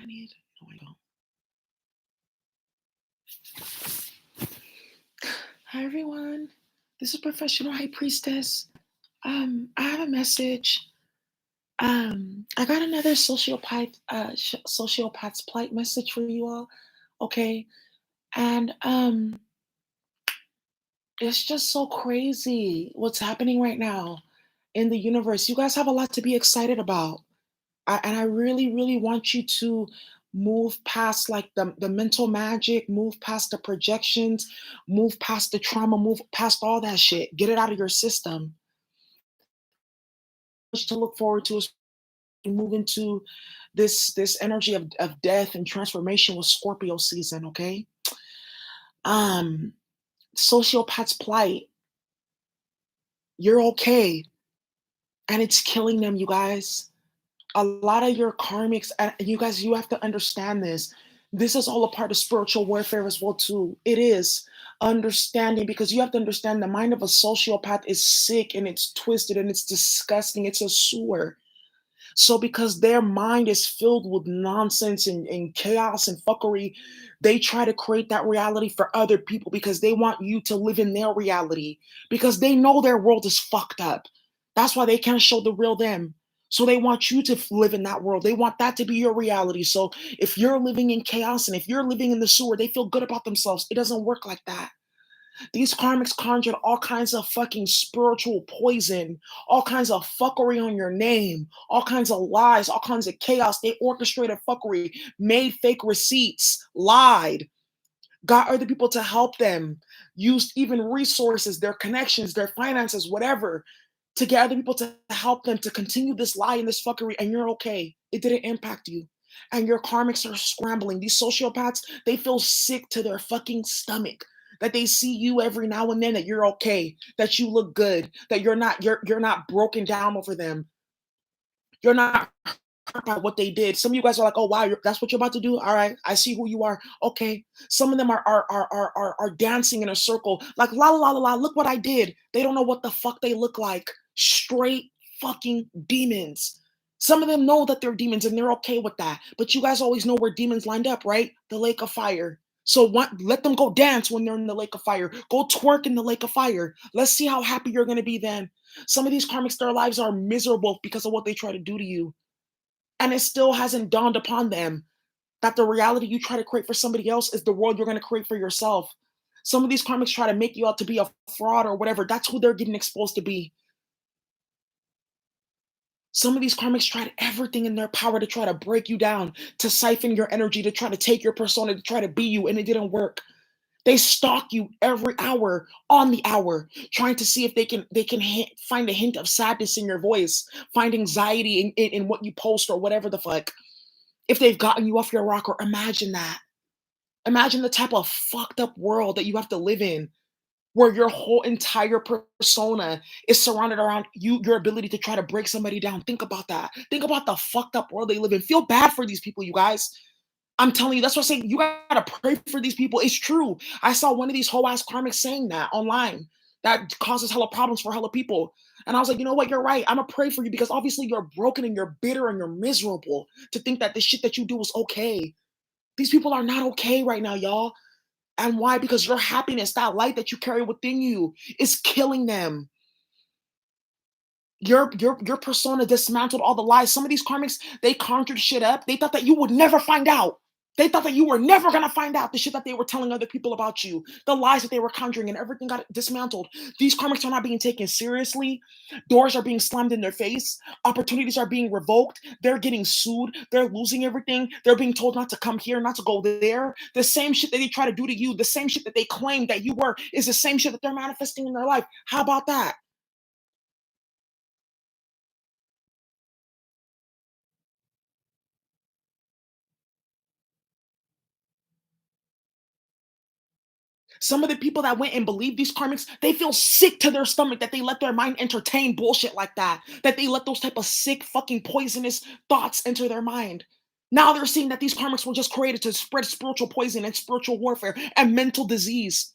need? No, I don't. Hi everyone. This is Professional High Priestess. I have a message. I got another sociopath's plight message for you all. Okay, and it's just so crazy what's happening right now in the universe. You guys have a lot to be excited about. And I really, really want you to move past like the mental magic, move past the projections, move past the trauma, move past all that shit. Get it out of your system. Much to look forward to as we move into this energy of death and transformation with Scorpio season, okay? Um, Sociopath's plight, you're okay. And it's killing them, you guys. A lot of your karmics, and you guys, you have to understand this. This is all a part of spiritual warfare as well too. It is understanding, because you have to understand the mind of a sociopath is sick and it's twisted and it's disgusting. It's a sewer. So because their mind is filled with nonsense and chaos and fuckery, they try to create that reality for other people because they want you to live in their reality, because they know their world is fucked up. That's why they can't show the real them. So they want you to live in that world. They want that to be your reality. So if you're living in chaos and if you're living in the sewer, they feel good about themselves. It doesn't work like that. These karmics conjured all kinds of fucking spiritual poison, all kinds of fuckery on your name, all kinds of lies, all kinds of chaos. They orchestrated fuckery, made fake receipts, lied, got other people to help them, used even resources, their connections, their finances, whatever, to get other people to help them to continue this lie and this fuckery, and you're okay. It didn't impact you. And your karmics are scrambling. These sociopaths, they feel sick to their fucking stomach that they see you every now and then, that you're okay, that you look good, that you're not broken down over them. You're not hurt by what they did. Some of you guys are like, oh wow, that's what you're about to do. All right, I see who you are. Okay. Some of them are dancing in a circle, like la la la la la. Look what I did. They don't know what the fuck they look like. Straight fucking demons. Some of them know that they're demons and they're okay with that. But you guys always know where demons lined up, right? The lake of fire. So let them go dance when they're in the lake of fire. Go twerk in the lake of fire. Let's see how happy you're going to be then. Some of these karmics, their lives are miserable because of what they try to do to you. And it still hasn't dawned upon them that the reality you try to create for somebody else is the world you're going to create for yourself. Some of these karmics try to make you out to be a fraud or whatever. That's who they're getting exposed to be. Some of these karmics tried everything in their power to try to break you down, to siphon your energy, to try to take your persona, to try to be you, and it didn't work. They stalk you every hour, on the hour, trying to see if they can find a hint of sadness in your voice, find anxiety in what you post or whatever the fuck. If they've gotten you off your rocker, imagine that. Imagine the type of fucked up world that you have to live in, where your whole entire persona is surrounded around your ability to try to break somebody down. Think about that. Think about the fucked up world they live in. Feel bad for these people, you guys. I'm telling you, that's what I'm saying. You gotta pray for these people. It's true. I saw one of these whole ass karmics saying that online. That causes hella problems for hella people. And I was like, you know what? You're right. I'm gonna pray for you, because obviously you're broken and you're bitter and you're miserable to think that the shit that you do is okay. These people are not okay right now, y'all. And why? Because your happiness, that light that you carry within you, is killing them. Your persona dismantled all the lies. Some of these karmics, they conjured shit up. They thought that you would never find out. They thought that you were never gonna find out the shit that they were telling other people about you, the lies that they were conjuring, and everything got dismantled. These karmics are not being taken seriously. Doors are being slammed in their face. Opportunities are being revoked. They're getting sued. They're losing everything. They're being told not to come here, not to go there. The same shit that they try to do to you, the same shit that they claim that you were, is the same shit that they're manifesting in their life. How about that? Some of the people that went and believed these karmics, they feel sick to their stomach that they let their mind entertain bullshit like that. That they let those type of sick, fucking poisonous thoughts enter their mind. Now they're seeing that these karmics were just created to spread spiritual poison and spiritual warfare and mental disease.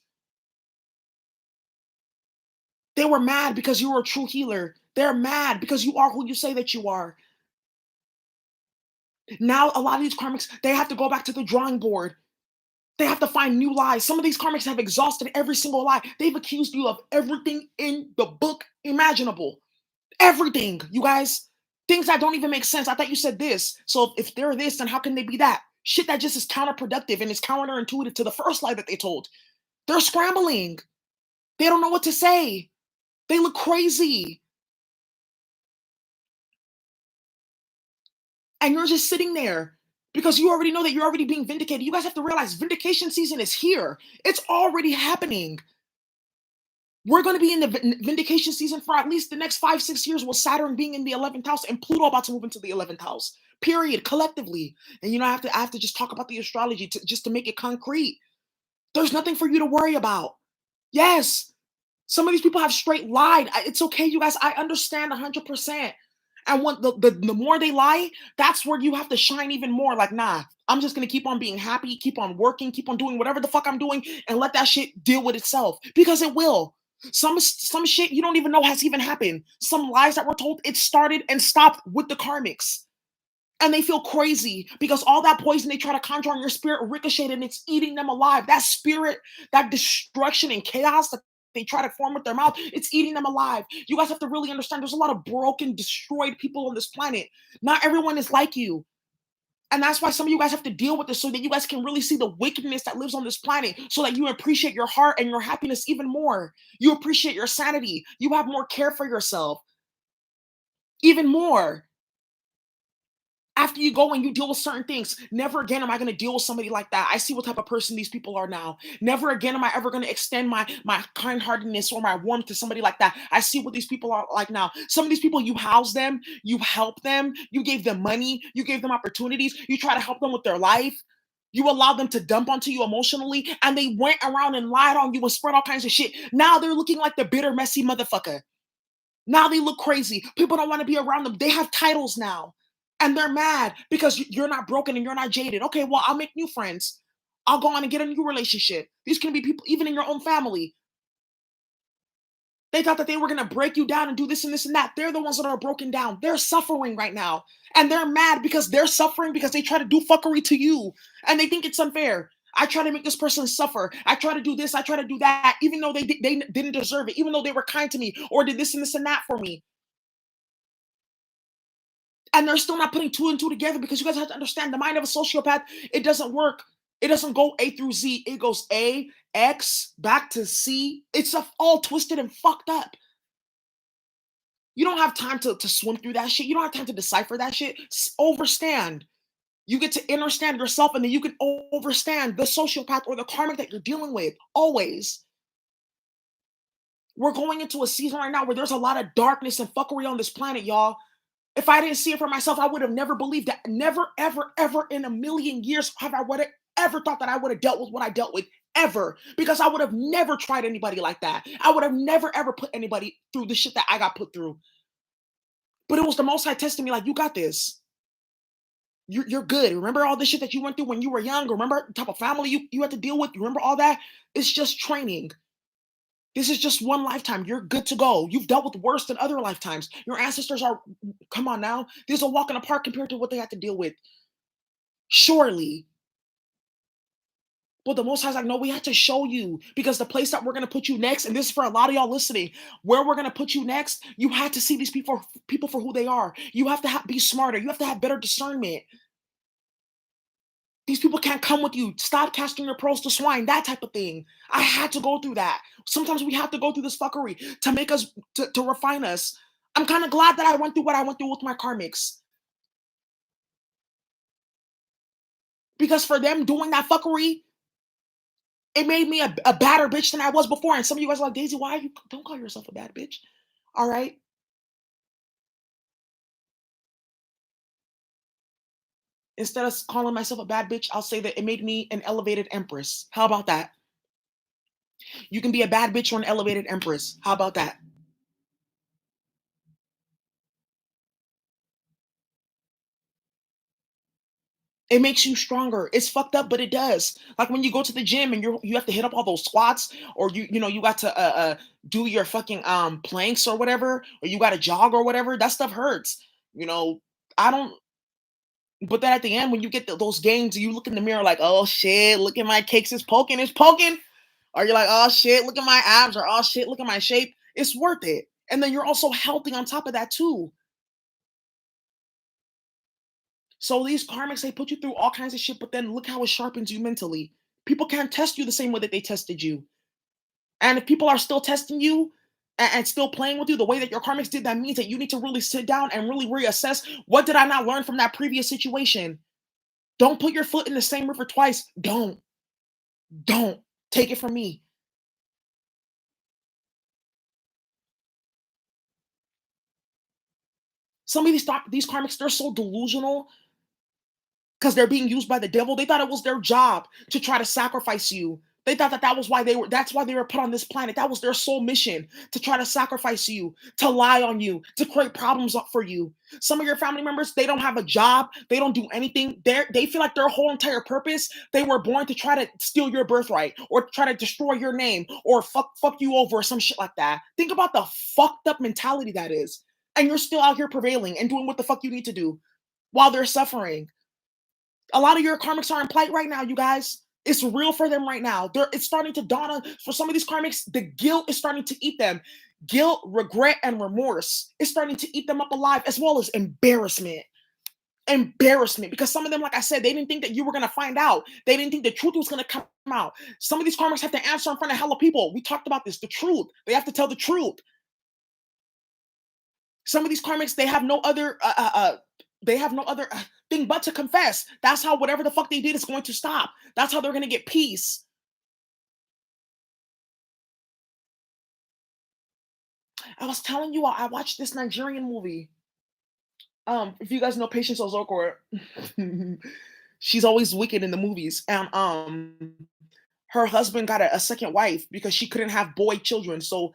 They were mad because you were a true healer. They're mad because you are who you say that you are. Now, a lot of these karmics, they have to go back to the drawing board. They have to find new lies. Some of these karmics have exhausted every single lie. They've accused you of everything in the book imaginable. Everything, you guys. Things that don't even make sense. I thought you said this. So if they're this, then how can they be that? Shit that just is counterproductive and is counterintuitive to the first lie that they told. They're scrambling. They don't know what to say. They look crazy. And you're just sitting there because you already know that you're already being vindicated. You guys have to realize vindication season is here. It's already happening. We're going to be in the vindication season for at least the next 5, 6 years with Saturn being in the 11th house and Pluto about to move into the 11th house. Period. Collectively. And I have to just talk about the astrology just to make it concrete. There's nothing for you to worry about. Yes. Some of these people have straight lied. It's okay, you guys. I understand 100%. And when the more they lie, that's where you have to shine even more. Like, nah, I'm just gonna keep on being happy, keep on working, keep on doing whatever the fuck I'm doing, and let that shit deal with itself. Because it will. Some shit you don't even know has even happened. Some lies that were told, it started and stopped with the karmics. And they feel crazy because all that poison they try to conjure on your spirit ricocheted and it's eating them alive. That spirit, that destruction and chaos that they try to form with their mouth, it's eating them alive. You guys have to really understand there's a lot of broken, destroyed people on this planet. Not everyone is like you. And that's why some of you guys have to deal with this so that you guys can really see the wickedness that lives on this planet so that you appreciate your heart and your happiness even more. You appreciate your sanity. You have more care for yourself, even more. After you go and you deal with certain things, never again am I going to deal with somebody like that. I see what type of person these people are now. Never again am I ever going to extend my kind-heartedness or my warmth to somebody like that. I see what these people are like now. Some of these people, you house them, you help them, you gave them money, you gave them opportunities, you try to help them with their life. You allowed them to dump onto you emotionally, and they went around and lied on you and spread all kinds of shit. Now they're looking like the bitter, messy motherfucker. Now they look crazy. People don't want to be around them. They have titles now. And they're mad because you're not broken and you're not jaded. Okay, well, I'll make new friends. I'll go on and get a new relationship. These can be people, even in your own family. They thought that they were going to break you down and do this and this and that. They're the ones that are broken down. They're suffering right now. And they're mad because they're suffering because they try to do fuckery to you. And they think it's unfair. I try to make this person suffer. I try to do this. I try to do that, even though they didn't deserve it, even though they were kind to me or did this and that for me. And they're still not putting two and two together because you guys have to understand the mind of a sociopath, it doesn't work. It doesn't go A through Z. It goes A, X, back to C. It's all twisted and fucked up. You don't have time to swim through that shit. You don't have time to decipher that shit. Overstand. You get to understand yourself and then you can overstand the sociopath or the karmic that you're dealing with. Always. We're going into a season right now where there's a lot of darkness and fuckery on this planet, y'all. If I didn't see it for myself, I would have never believed that. Never, ever, ever in a million years have I would have ever thought that I would have dealt with what I dealt with ever. Because I would have never tried anybody like that. I would have never ever put anybody through the shit that I got put through. But it was the Most High testing me like, you got this. You're good. Remember all the shit that you went through when you were young? Remember the type of family you had to deal with? Remember all that? It's just training. This is just one lifetime. You're good to go. You've dealt with worse than other lifetimes. Your ancestors are, come on now. This is a walk in the park compared to what they had to deal with. Surely. But the Most High's like, no, we have to show you because the place that we're going to put you next, and this is for a lot of y'all listening, where we're going to put you next, you have to see these people for who they are. You have to be smarter. You have to have better discernment. These people can't come with you. Stop casting your pearls to swine, that type of thing. I had to go through that. Sometimes we have to go through this fuckery to make us, to refine us. I'm kind of glad that I went through what I went through with my karmics. Because for them doing that fuckery, it made me a badder bitch than I was before. And some of you guys are like, Daisy, why you don't call yourself a bad bitch? All right. Instead of calling myself a bad bitch, I'll say that it made me an elevated empress. How about that? You can be a bad bitch or an elevated empress. How about that? It makes you stronger. It's fucked up, but it does. Like when you go to the gym and you have to hit up all those squats, or you got to do your fucking planks or whatever, or you got to jog or whatever. That stuff hurts. You know, I don't. But then at the end, when you get those gains, you look in the mirror like, oh shit, look at my cakes, it's poking. Or you're like, oh shit, look at my abs, or oh shit, look at my shape. It's worth it. And then you're also healthy on top of that too. So these karmics, they put you through all kinds of shit, but then look how it sharpens you mentally. People can't test you the same way that they tested you. And if people are still testing you and still playing with you the way that your karmics did, that means that you need to really sit down and really reassess, what did I not learn from that previous situation? Don't put your foot in the same river twice. Don't. Take it from me. Some of these karmics, they're so delusional because they're being used by the devil. They thought it was their job to try to sacrifice you. They thought that that was why that's why they were put on this planet. That was their sole mission, to try to sacrifice you, to lie on you, to create problems up for you. Some of your family members, they don't have a job. They don't do anything. They feel like their whole entire purpose, they were born to try to steal your birthright or try to destroy your name or fuck you over or some shit like that. Think about the fucked up mentality that is. And you're still out here prevailing and doing what the fuck you need to do while they're suffering. A lot of your karmics are in plight right now, you guys. It's real for them right now. It's starting to dawn on, for some of these karmics, the guilt is starting to eat them. Guilt, regret, and remorse is starting to eat them up alive, as well as embarrassment. Embarrassment. Because some of them, like I said, they didn't think that you were going to find out. They didn't think the truth was going to come out. Some of these karmics have to answer in front of hella people. We talked about this, the truth. They have to tell the truth. Some of these karmics, they have no other thing but to confess. That's how whatever the fuck they did is going to stop. That's how they're going to get peace. I was telling you, I watched this Nigerian movie. If you guys know Patience Ozokor, she's always wicked in the movies. And her husband got a second wife because she couldn't have boy children. So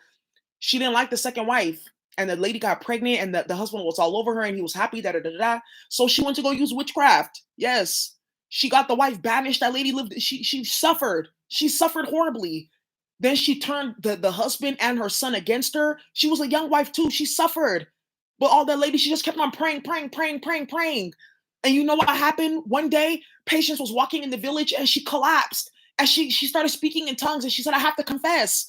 she didn't like the second wife. And the lady got pregnant, and the husband was all over her, and he was happy. Da da da da. So she went to go use witchcraft. Yes, she got the wife banished. That lady lived. She suffered. She suffered horribly. Then she turned the husband and her son against her. She was a young wife too. She suffered. But all that lady, she just kept on praying, praying, praying, praying, praying. And you know what happened? One day, Patience was walking in the village and she collapsed. And she started speaking in tongues, and she said, I have to confess.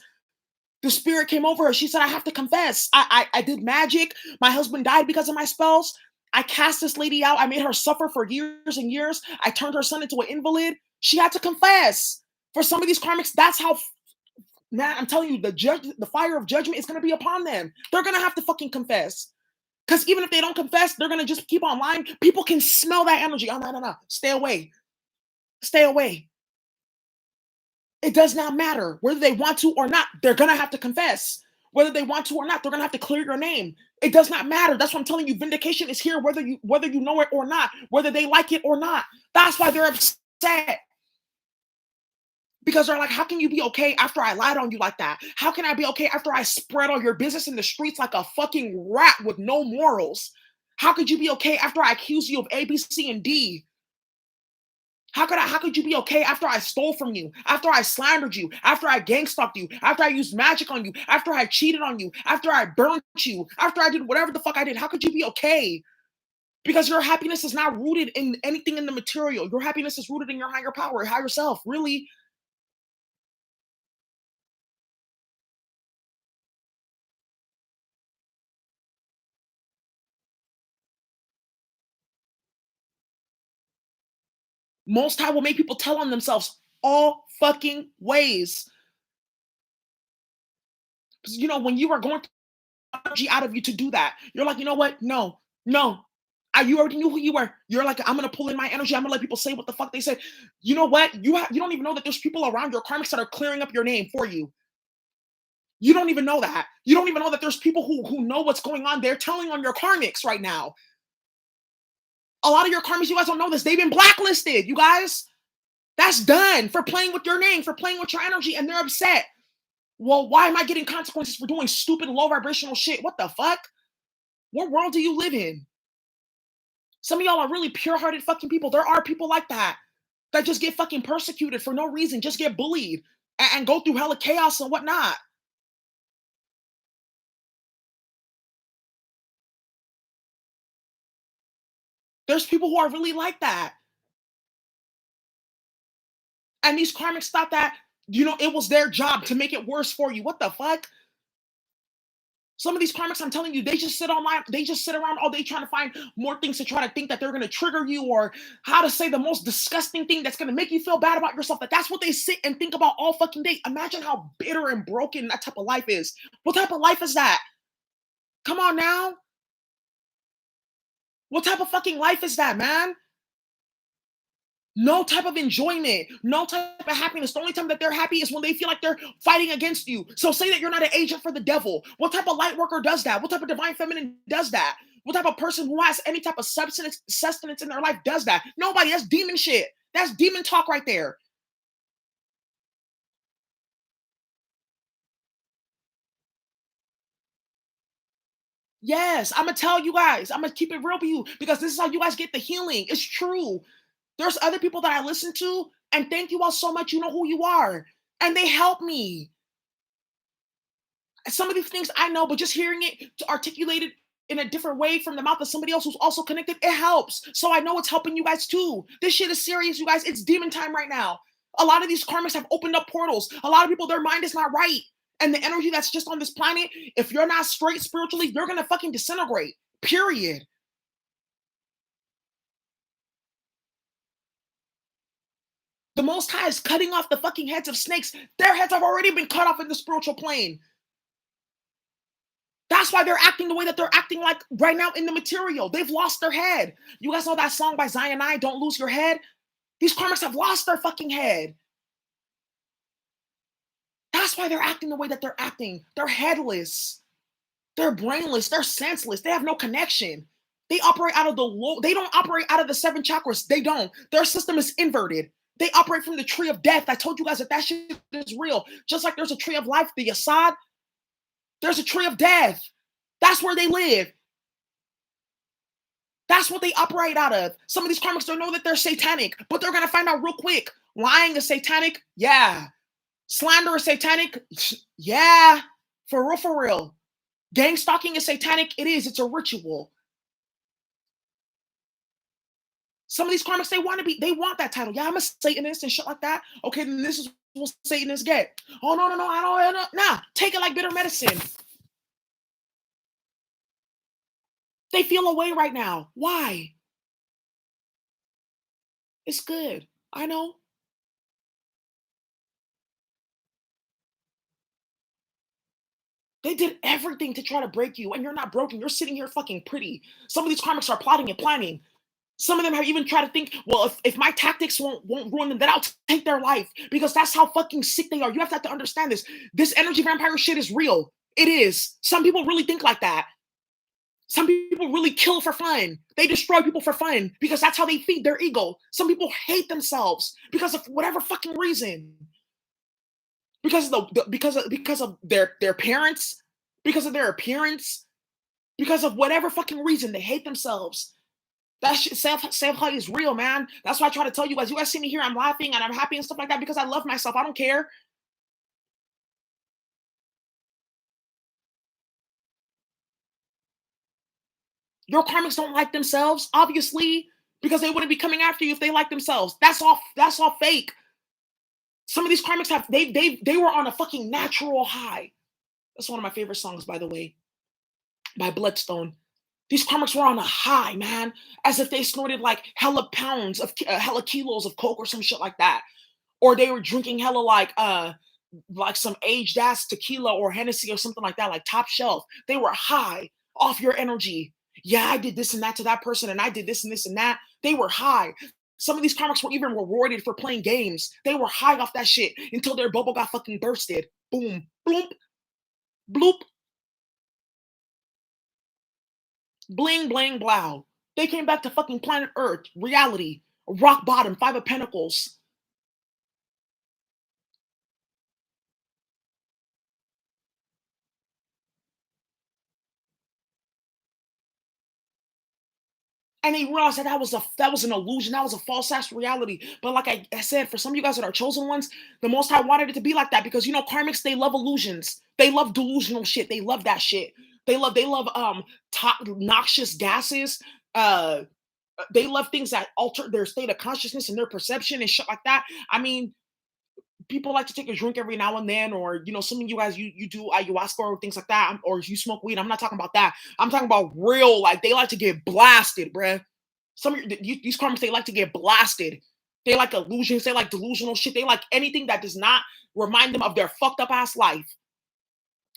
The spirit came over her. She said, I have to confess. I did magic. My husband died because of my spells. I cast this lady out. I made her suffer for years and years. I turned her son into an invalid. She had to confess. For some of these karmics, that's how, man, I'm telling you, the fire of judgment is going to be upon them. They're going to have to fucking confess. Because even if they don't confess, they're going to just keep on lying. People can smell that energy. Oh, no. Stay away. Stay away. It does not matter whether they want to or not. They're going to have to confess. Whether they want to or not, they're going to have to clear your name. It does not matter. That's what I'm telling you. Vindication is here whether you know it or not, whether they like it or not. That's why they're upset. Because they're like, how can you be okay after I lied on you like that? How can I be okay after I spread all your business in the streets like a fucking rat with no morals? How could you be okay after I accuse you of A, B, C, and D? How could you be okay after I stole from you, after I slandered you, after I gang stalked you, after I used magic on you, after I cheated on you, after I burnt you, after I did whatever the fuck I did? How could you be okay? Because your happiness is not rooted in anything in the material. Your happiness is rooted in your higher power, higher self. Really, most high will make people tell on themselves all fucking ways. You know, when you are going energy out of you to do that. You're like, you know what? No, no. You already knew who you were. You're like, I'm gonna pull in my energy. I'm gonna let people say what the fuck they say. You know what? You don't even know that there's people around your karmics that are clearing up your name for you. You don't even know that. You don't even know that there's people who know what's going on. They're telling on your karmics right now. A lot of your karmics, you guys don't know this. They've been blacklisted, you guys. That's done for playing with your name, for playing with your energy, and they're upset. Well, why am I getting consequences for doing stupid low vibrational shit? What the fuck? What world do you live in? Some of y'all are really pure-hearted fucking people. There are people like that just get fucking persecuted for no reason, just get bullied and go through hella chaos and whatnot. There's people who are really like that. And these karmics thought that, it was their job to make it worse for you. What the fuck? Some of these karmics, I'm telling you, they just sit online, they just sit around all day trying to find more things to try to think that they're gonna trigger you, or how to say the most disgusting thing that's gonna make you feel bad about yourself. That's what they sit and think about all fucking day. Imagine how bitter and broken that type of life is. What type of life is that? Come on now. What type of fucking life is that, man? No type of enjoyment, no type of happiness. The only time that they're happy is when they feel like they're fighting against you. So say that you're not an agent for the devil. What type of light worker does that? What type of divine feminine does that? What type of person who has any type of sustenance in their life does that? Nobody. That's demon shit. That's demon talk right there. Yes, I'm gonna tell you guys. I'm gonna keep it real with you, because this is how you guys get the healing. It's true. There's other people that I listen to, and thank you all so much. You know who you are, and they help me. Some of these things I know, but just hearing it to articulate it in a different way from the mouth of somebody else who's also connected, it helps. So I know it's helping you guys too. This shit is serious, you guys. It's demon time right now. A lot of these karmics have opened up portals. A lot of people, their mind is not right. And the energy that's just on this planet, if you're not straight spiritually, you're gonna fucking disintegrate. Period. The Most High is cutting off the fucking heads of snakes. Their heads have already been cut off in the spiritual plane. That's why they're acting the way that they're acting like right now in the material. They've lost their head. You guys know that song by Zion I, Don't Lose Your Head? These karmics have lost their fucking head. That's why they're acting the way that they're acting. They're headless. They're brainless. They're senseless. They have no connection. They operate out of the low. They don't operate out of the seven chakras. They don't. Their system is inverted. They operate from the tree of death. I told you guys that shit is real. Just like there's a tree of life, the Yasad, there's a tree of death. That's where they live. That's what they operate out of. Some of these karmics don't know that they're satanic, but they're gonna find out real quick. Lying is satanic, yeah. Slander is satanic, yeah. For real, for real. Gang stalking is satanic, it is. It's a ritual. Some of these karmics, they want that title. Yeah, I'm a Satanist and shit like that. Okay, then this is what Satanists get. Oh no, no, no, I don't. Nah, take it like bitter medicine. They feel away right now. Why? It's good. I know. They did everything to try to break you, and you're not broken. You're sitting here fucking pretty. Some of these karmics are plotting and planning. Some of them have even tried to think, well, if my tactics won't ruin them, then I'll take their life, because that's how fucking sick they are. You have to understand this. This energy vampire shit is real. It is. Some people really think like that. Some people really kill for fun. They destroy people for fun because that's how they feed their ego. Some people hate themselves because of whatever fucking reason. Because of because of their parents, because of their appearance, because of whatever fucking reason they hate themselves. That shit, self-hate is real, man. That's why I try to tell you guys. You guys see me here, I'm laughing and I'm happy and stuff like that because I love myself. I don't care. Your karmics don't like themselves, obviously, because they wouldn't be coming after you if they like themselves. That's all fake. Some of these karmics have they were on a fucking natural high. That's one of my favorite songs, by the way, by Bloodstone. These karmics were on a high, man, as if they snorted like hella pounds of hella kilos of coke or some shit like that, or they were drinking hella like some aged ass tequila or Hennessy or something like that, like top shelf. They were high off your energy. Yeah, I did this and that to that person, and I did this and this and that. They were high. Some of these comics were even rewarded for playing games. They were high off that shit until their bubble got fucking bursted. Boom, bloop, bloop, bling, bling, blow. They came back to fucking planet Earth, reality, rock bottom, Five of Pentacles. And they realized that that was an illusion, that was a false ass reality. But like I said, for some of you guys that are chosen ones, the Most High wanted it to be like that because karmics, they love illusions, they love delusional shit, they love that shit. They love noxious gases, uh They love things that alter their state of consciousness and their perception and shit like that. I mean, people like to take a drink every now and then, or some of you guys you do ayahuasca or things like that, or you smoke weed. I'm not talking about that. I'm talking about real, like they like to get blasted, bruh. Some of these karmics, they like to get blasted. They like illusions. They like delusional shit. They like anything that does not remind them of their fucked up ass life.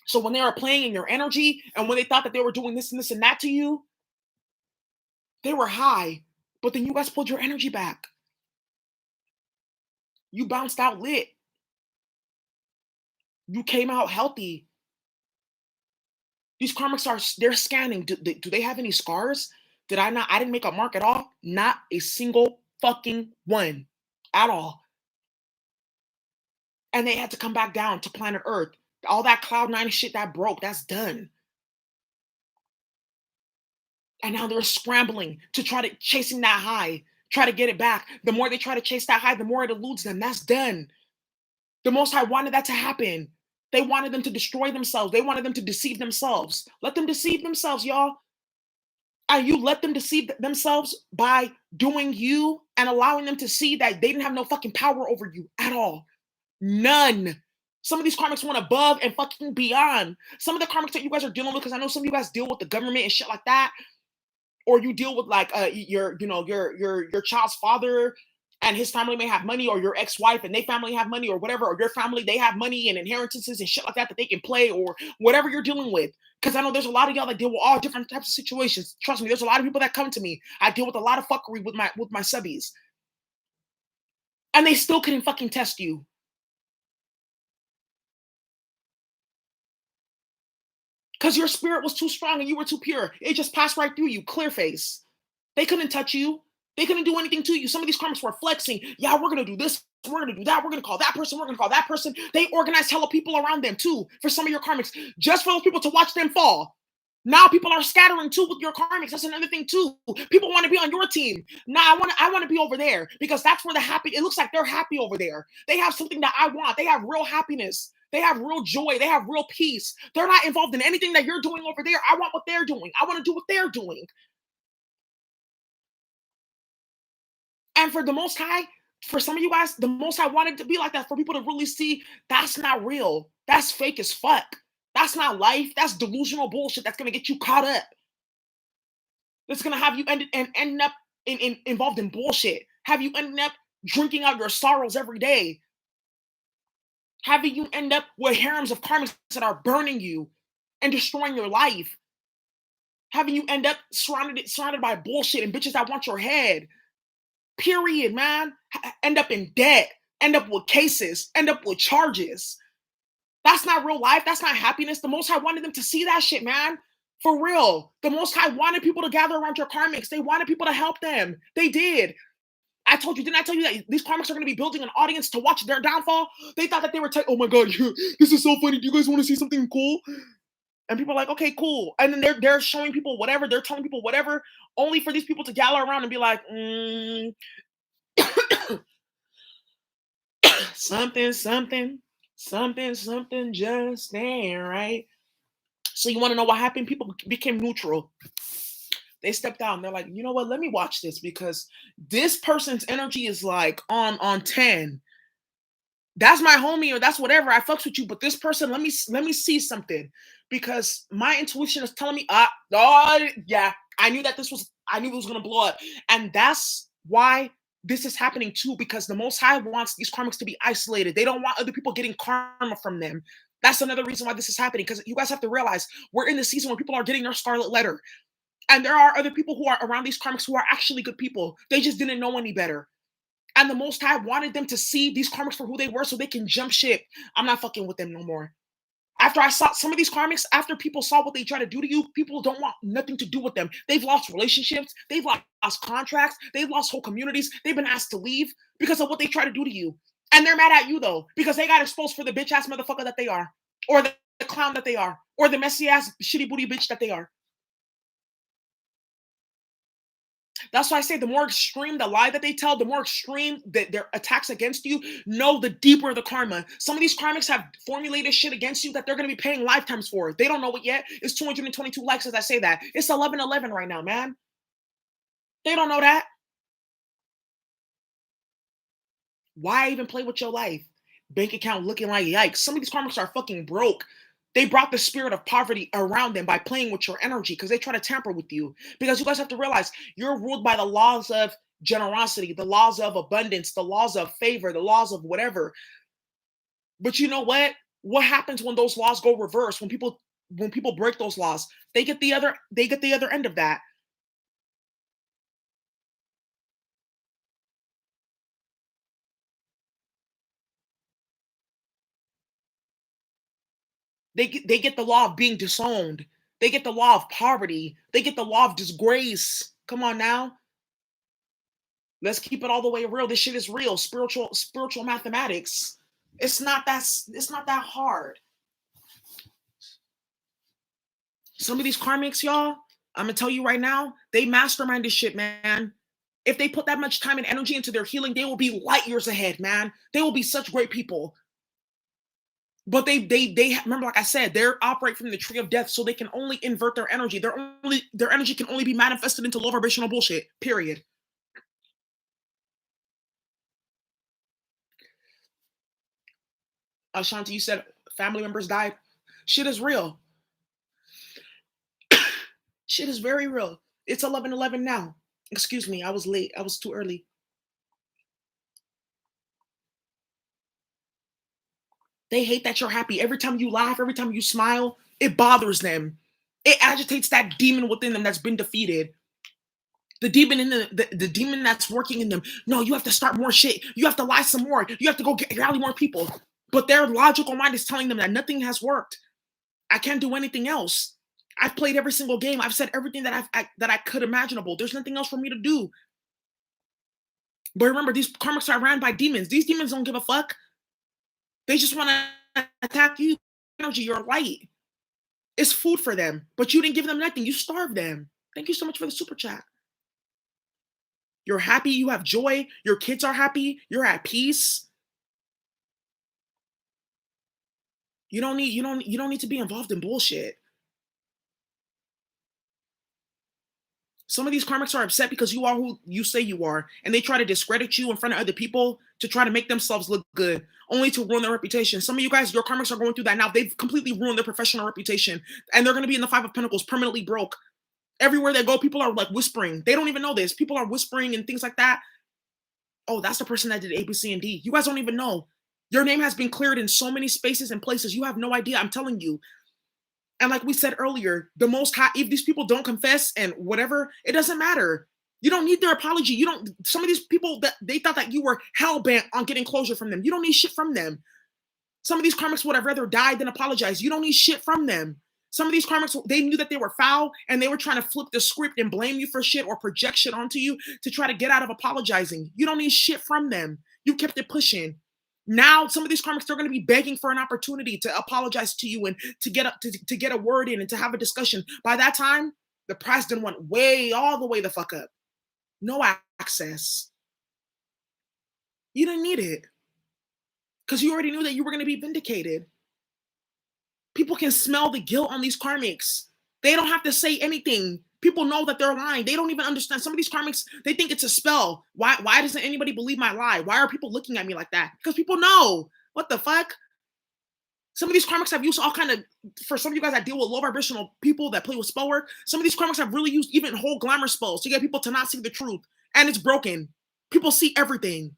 So when they were playing in your energy, and when they thought that they were doing this and this and that to you, they were high. But then you guys pulled your energy back. You bounced out lit. You came out healthy. These karmics they're scanning. Do they have any scars? I didn't make a mark at all. Not a single fucking one at all. And they had to come back down to planet Earth. All that cloud 9 shit that broke, that's done. And now they're scrambling to try to chasing that high, try to get it back. The more they try to chase that high, the more it eludes them. That's done. The Most High wanted that to happen. They wanted them to destroy themselves. They wanted them to deceive themselves. Let them deceive themselves, y'all. And you let them deceive themselves by doing you and allowing them to see that they didn't have no fucking power over you at all. None. Some of these karmics went above and fucking beyond. Some of the karmics that you guys are dealing with, because I know some of you guys deal with the government and shit like that, or you deal with like your child's father and his family may have money, or your ex-wife and they family have money, or whatever, or your family, they have money and inheritances and shit like that they can play, or whatever you're dealing with. Because I know there's a lot of y'all that deal with all different types of situations. Trust me, there's a lot of people that come to me. I deal with a lot of fuckery with my subbies. And they still couldn't fucking test you. Because your spirit was too strong and you were too pure. It just passed right through you, clear face. They couldn't touch you. They couldn't do anything to you. Some of these karmics were flexing. Yeah, we're going to do this. We're going to do that. We're going to call that person. We're going to call that person. They organized hella people around them too, for some of your karmics, just for those people to watch them fall. Now people are scattering too with your karmics. That's another thing too. People want to be on your team. Nah, I want to be over there, because that's where it looks like they're happy over there. They have something that I want. They have real happiness. They have real joy. They have real peace. They're not involved in anything that you're doing over there. I want what they're doing. I want to do what they're doing. And for the Most High, for some of you guys, the Most High wanted to be like that, for people to really see that's not real. That's fake as fuck. That's not life. That's delusional bullshit that's going to get you caught up. That's going to have you end up involved in bullshit. Have you end up drinking out your sorrows every day. Having you end up with harems of karmics that are burning you and destroying your life. Having you end up surrounded by bullshit and bitches that want your head. Period, man. End up in debt. End up with cases. End up with charges. That's not real life. That's not happiness. The Most High wanted them to see that shit, man. For real. The Most High wanted people to gather around your karmics. They wanted people to help them. They did. Didn't I tell you that these karmics are going to be building an audience to watch their downfall? They thought that they were oh my God, this is so funny. Do you guys want to see something cool? And people are like, okay, cool. And then they're showing people whatever. They're telling people whatever, only for these people to gather around and be like, something just ain't right. So you want to know what happened? People became neutral. They stepped out and they're like, you know what? Let me watch this, because this person's energy is like on 10. That's my homie, or that's whatever. I fucks with you, but this person, let me see something, because my intuition is telling me, yeah, I knew it was gonna blow up, and that's why this is happening too. Because the Most High wants these karmics to be isolated. They don't want other people getting karma from them. That's another reason why this is happening. Because you guys have to realize we're in the season where people are getting their scarlet letter. And there are other people who are around these karmics who are actually good people. They just didn't know any better. And the Most High wanted them to see these karmics for who they were so they can jump ship. I'm not fucking with them no more. After I saw some of these karmics, after people saw what they try to do to you, people don't want nothing to do with them. They've lost relationships. They've lost contracts. They've lost whole communities. They've been asked to leave because of what they try to do to you. And they're mad at you, though, because they got exposed for the bitch-ass motherfucker that they are, or the clown that they are, or the messy-ass shitty booty bitch that they are. That's why I say the more extreme the lie that they tell, the more extreme their attacks against you, the deeper the karma. Some of these karmics have formulated shit against you that they're going to be paying lifetimes for. They don't know it yet. It's 222 likes as I say that. It's 11:11 right now, man. They don't know that. Why even play with your life? Bank account looking like yikes. Some of these karmics are fucking broke. They brought the spirit of poverty around them by playing with your energy because they try to tamper with you. Because you guys have to realize you're ruled by the laws of generosity, the laws of abundance, the laws of favor, the laws of whatever. But you know what? What happens when those laws go reverse? When people break those laws, they get the other end of that. They get the law of being disowned. They get the law of poverty. They get the law of disgrace. Come on now. Let's keep it all the way real. This shit is real. Spiritual mathematics. It's not that hard. Some of these karmics, y'all, I'm gonna tell you right now, they mastermind this shit, man. If they put that much time and energy into their healing, they will be light years ahead, man. They will be such great people. But they remember, like I said, they're operate from the tree of death, so they can only invert their energy. Their energy can only be manifested into low vibrational bullshit. Period. Ashanti, you said family members died. Shit is real. Shit is very real. It's 11:11 now. Excuse me, I was late. I was too early. They hate that you're happy. Every time you laugh, every time you smile, it bothers them. It agitates that demon within them that's been defeated. The demon in the demon that's working in them. No, you have to start more shit. You have to lie some more. You have to go get rally more people. But their logical mind is telling them that nothing has worked. I can't do anything else. I've played every single game. I've said everything that I could imaginable. There's nothing else for me to do. But remember, these karmics are ran by demons. These demons don't give a fuck. They just want to attack you. Energy, your light. It's food for them. But you didn't give them nothing. You starved them. Thank you so much for the super chat. You're happy, you have joy, your kids are happy, you're at peace. You don't need to be involved in bullshit. Some of these karmics are upset because you are who you say you are, and they try to discredit you in front of other people to try to make themselves look good, only to ruin their reputation. Some of you guys, your karmics are going through that now. They've completely ruined their professional reputation, and they're going to be in the Five of Pentacles, permanently broke. Everywhere they go, people are like whispering. They don't even know this. People are whispering and things like that. Oh, that's the person that did A, B, C, and D. You guys don't even know. Your name has been cleared in so many spaces and places. You have no idea. I'm telling you. And like we said earlier, the most high, if these people don't confess and whatever, it doesn't matter. You don't need their apology. You don't, some of these people that they thought that you were hell bent on getting closure from them. You don't need shit from them. Some of these karmics would have rather died than apologize. You don't need shit from them. Some of these karmics, they knew that they were foul and they were trying to flip the script and blame you for shit or project shit onto you to try to get out of apologizing. You don't need shit from them. You kept it pushing. Now, some of these karmics, they're going to be begging for an opportunity to apologize to you and to get a word in and to have a discussion. By that time, the price done went way all the way the fuck up. No access. You didn't need it because you already knew that you were going to be vindicated. People can smell the guilt on these karmics. They don't have to say anything. People know that they're lying. They don't even understand. Some of these karmics, they think it's a spell. Why doesn't anybody believe my lie? Why are people looking at me like that? Because people know. What the fuck? Some of these karmics have used all kind of, for some of you guys that deal with low vibrational people that play with spell work, some of these karmics have really used even whole glamour spells to get people to not see the truth. And it's broken. People see everything.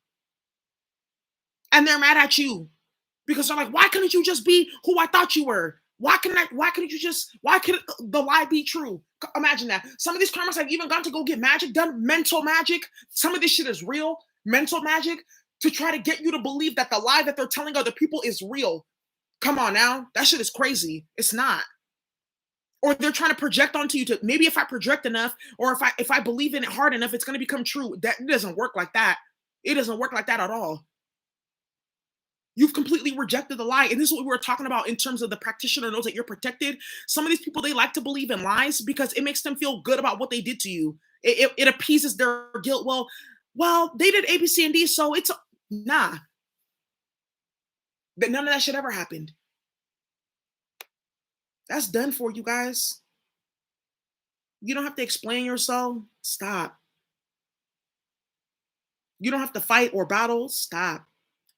And they're mad at you. Because they're like, why couldn't you just be who I thought you were? Why could the lie be true? Imagine that. Some of these karmas have even gone to go get magic done, mental magic. Some of this shit is real, mental magic, to try to get you to believe that the lie that they're telling other people is real. Come on now. That shit is crazy. It's not. Or they're trying to project onto you to maybe if I project enough, or if I believe in it hard enough, it's gonna become true. That it doesn't work like that. It doesn't work like that at all. You've completely rejected the lie. And this is what we were talking about in terms of the practitioner knows that you're protected. Some of these people, they like to believe in lies because it makes them feel good about what they did to you. It appeases their guilt. Well, they did A, B, C, and D, so it's nah. That none of that shit ever happened. That's done for you guys. You don't have to explain yourself. Stop. You don't have to fight or battle. Stop.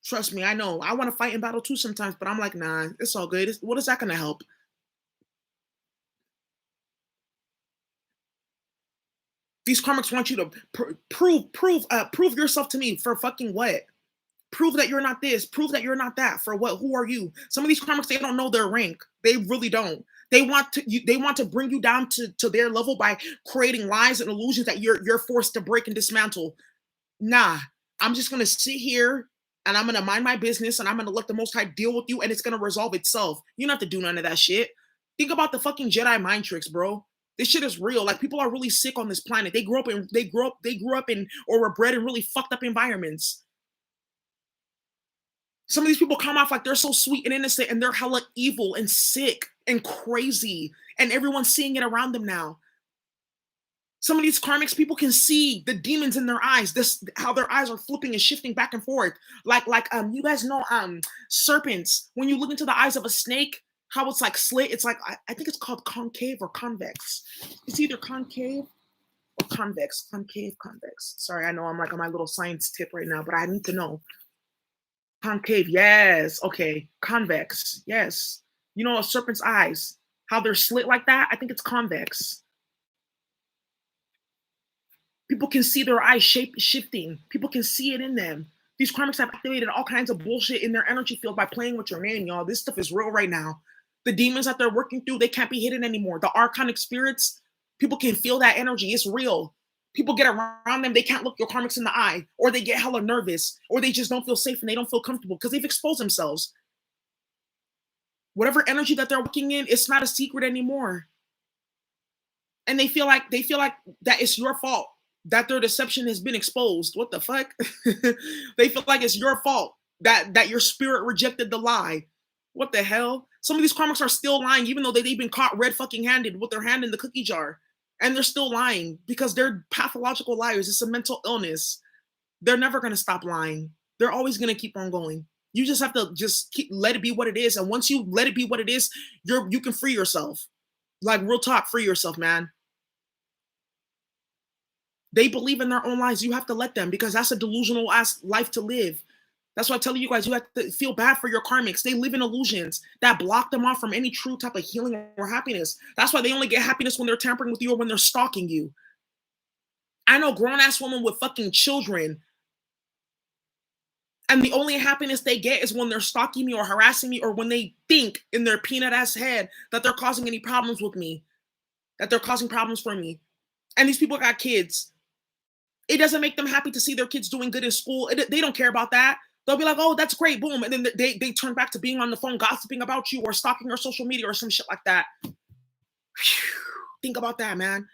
Trust me, I know. I want to fight and battle too sometimes, but I'm like, nah, it's all good. What is that going to help? These karmics want you to prove yourself to me for fucking what? Prove that you're not this. Prove that you're not that. For what? Who are you? Some of these karmics, they don't know their rank. They really don't. They want to bring you down to their level by creating lies and illusions that you're forced to break and dismantle. Nah, I'm just gonna sit here and I'm gonna mind my business and I'm gonna let the Most High deal with you and it's gonna resolve itself. You don't have to do none of that shit. Think about the fucking Jedi mind tricks, bro. This shit is real. Like people are really sick on this planet. They grew up in or were bred in really fucked up environments. Some of these people come off like they're so sweet and innocent and they're hella evil and sick and crazy. And everyone's seeing it around them now. Some of these karmics, people can see the demons in their eyes. This how their eyes are flipping and shifting back and forth. Like you guys know serpents. When you look into the eyes of a snake, how it's like slit. It's like I think it's called concave or convex. It's either concave or convex. Concave, convex. Sorry, I know I'm like on my little science tip right now, but I need to know. Concave, yes. Okay, convex, yes. You know a serpent's eyes, how they're slit like that? I think it's convex. People can see their eyes shape shifting. People can see it in them. These karmics have activated all kinds of bullshit in their energy field by playing with your name, y'all. This stuff is real right now. The demons that they're working through, they can't be hidden anymore. The archonic spirits, people can feel that energy. It's real. People get around them, they can't look your karmics in the eye, or they get hella nervous, or they just don't feel safe and they don't feel comfortable because they've exposed themselves. Whatever energy that they're working in, it's not a secret anymore. And they feel like that it's your fault that their deception has been exposed. What the fuck? They feel like it's your fault that your spirit rejected the lie. What the hell? Some of these karmics are still lying, even though they've been caught red fucking handed with their hand in the cookie jar. And they're still lying because they're pathological liars. It's a mental illness. They're never gonna stop lying. They're always gonna keep on going. You just have to just let it be what it is. And once you let it be what it is, you can free yourself. Like real talk, free yourself, man. They believe in their own lies. You have to let them because that's a delusional ass life to live. That's why I tell you guys, you have to feel bad for your karmics. They live in illusions that block them off from any true type of healing or happiness. That's why they only get happiness when they're tampering with you or when they're stalking you. I know grown ass women with fucking children, and the only happiness they get is when they're stalking me or harassing me or when they think in their peanut ass head that they're causing any problems with me, that they're causing problems for me. And these people got kids. It doesn't make them happy to see their kids doing good in school. They don't care about that. They'll be like, oh, that's great, boom. And then they turn back to being on the phone gossiping about you or stalking your social media or some shit like that. Think about that, man.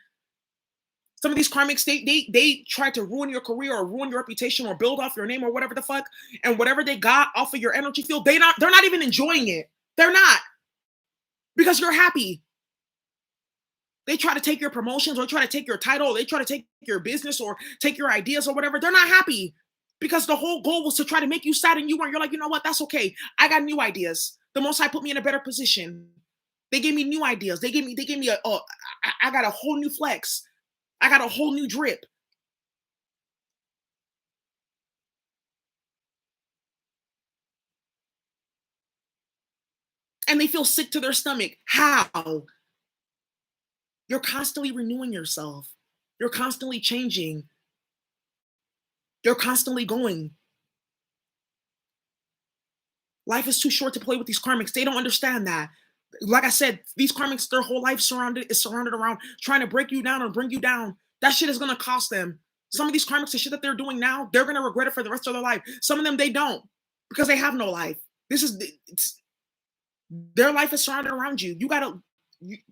Some of these karmics, they try to ruin your career or ruin your reputation or build off your name or whatever the fuck. And whatever they got off of your energy field, they're not even enjoying it. They're not. Because you're happy. They try to take your promotions or try to take your title. They try to take your business or take your ideas or whatever. They're not happy because the whole goal was to try to make you sad and you weren't. You're like, you know what? That's okay. I got new ideas. The Most High put me in a better position. They gave me new ideas. They gave me I got a whole new flex. I got a whole new drip. And they feel sick to their stomach. How? You're constantly renewing yourself. You're constantly changing. You're constantly going. Life is too short to play with these karmics. They don't understand that. Like I said, these karmics, their whole life is surrounded around trying to break you down or bring you down. That shit is gonna cost them. Some of these karmics, the shit that they're doing now, they're gonna regret it for the rest of their life. Some of them they don't because they have no life. This is their life is surrounded around you. You gotta.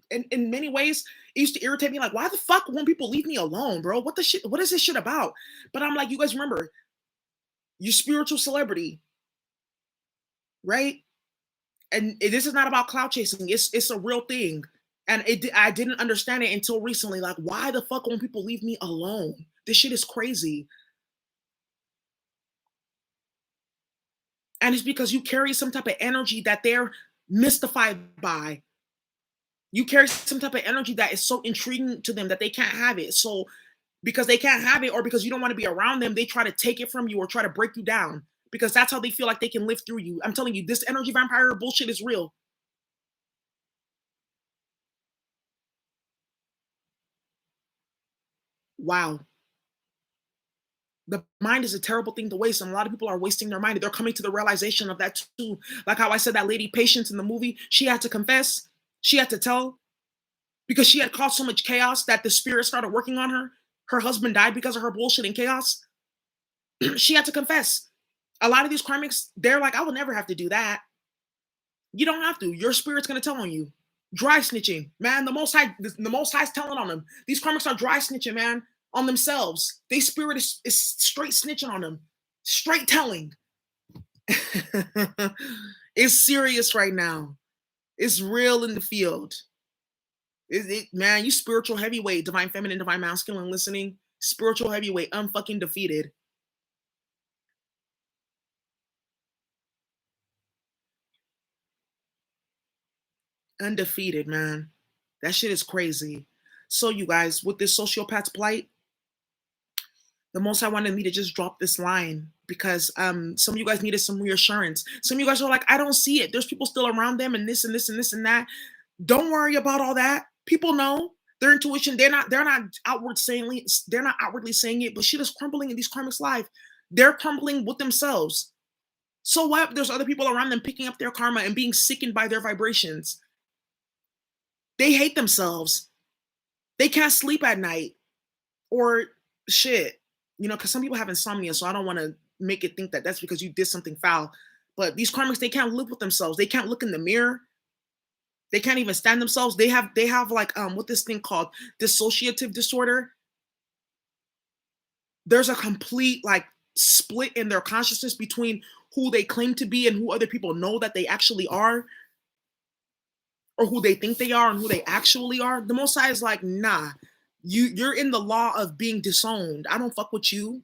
In many ways, it used to irritate me. Like, why the fuck won't people leave me alone, bro? What the shit? What is this shit about? But I'm like, you guys remember, you spiritual celebrity, right? And this is not about clout chasing. It's a real thing. And I didn't understand it until recently. Like, why the fuck won't people leave me alone? This shit is crazy. And it's because you carry some type of energy that they're mystified by. You carry some type of energy that is so intriguing to them that they can't have it. So because they can't have it, or because you don't want to be around them. They try to take it from you or try to break you down because that's how they feel like they can live through you. I'm telling you, this energy vampire bullshit is real. Wow. The mind is a terrible thing to waste, and a lot of people are wasting their mind. They're coming to the realization of that too. Like how I said that lady Patience in the movie, she had to confess, she had to tell because she had caused so much chaos that the spirit started working on her. Her husband died because of her bullshit and chaos. She had to confess. A lot of these karmics, they're like, I will never have to do that. You don't have to. Your spirit's gonna tell on you. Dry snitching, man. The Most High's telling on them. These karmics are dry snitching, man, on themselves. They spirit is straight snitching on them, straight telling. It's serious right now. It's real in the field. Man, you spiritual heavyweight, divine feminine, divine masculine, listening. Spiritual heavyweight, unfucking defeated. Undefeated, man. That shit is crazy. So, you guys, with this sociopath's plight, the most I wanted me to just drop this line because some of you guys needed some reassurance. Some of you guys are like, I don't see it. There's people still around them and this and this and this and that. Don't worry about all that. People know their intuition. They're not outwardly saying it, but shit is crumbling in these karmics' life. They're crumbling with themselves. So what? There's other people around them picking up their karma and being sickened by their vibrations. They hate themselves. They can't sleep at night or shit, because some people have insomnia. So I don't want to make it think that that's because you did something foul. But these karmics, they can't live with themselves. They can't look in the mirror. They can't even stand themselves. They have like what this thing called dissociative disorder. There's a complete like split in their consciousness between who they claim to be and who other people know that they actually are, or who they think they are and who they actually are. The Most High is like, nah, you're in the law of being disowned. I don't fuck with you.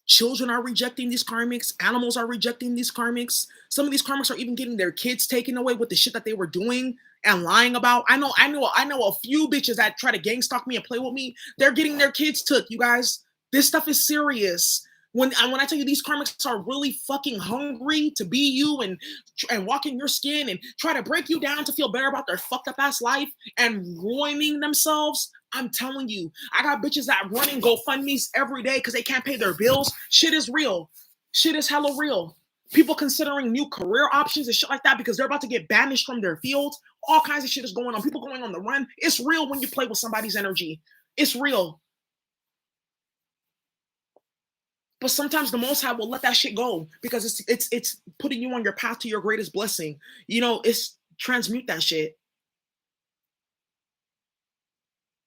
Children are rejecting these karmics. Animals are rejecting these karmics. Some of these karmics are even getting their kids taken away with the shit that they were doing and lying about. I know a few bitches that try to gang stalk me and play with me. They're getting their kids took. You guys, this stuff is serious. When I tell you these karmics are really fucking hungry to be you and walk in your skin and try to break you down to feel better about their fucked up ass life and ruining themselves, I'm telling you, I got bitches that running GoFundMe's every day because they can't pay their bills. Shit is real. Shit is hella real. People considering new career options and shit like that because they're about to get banished from their fields. All kinds of shit is going on. People going on the run. It's real when you play with somebody's energy. It's real. But sometimes the Most High will let that shit go because it's putting you on your path to your greatest blessing. It's transmute that shit.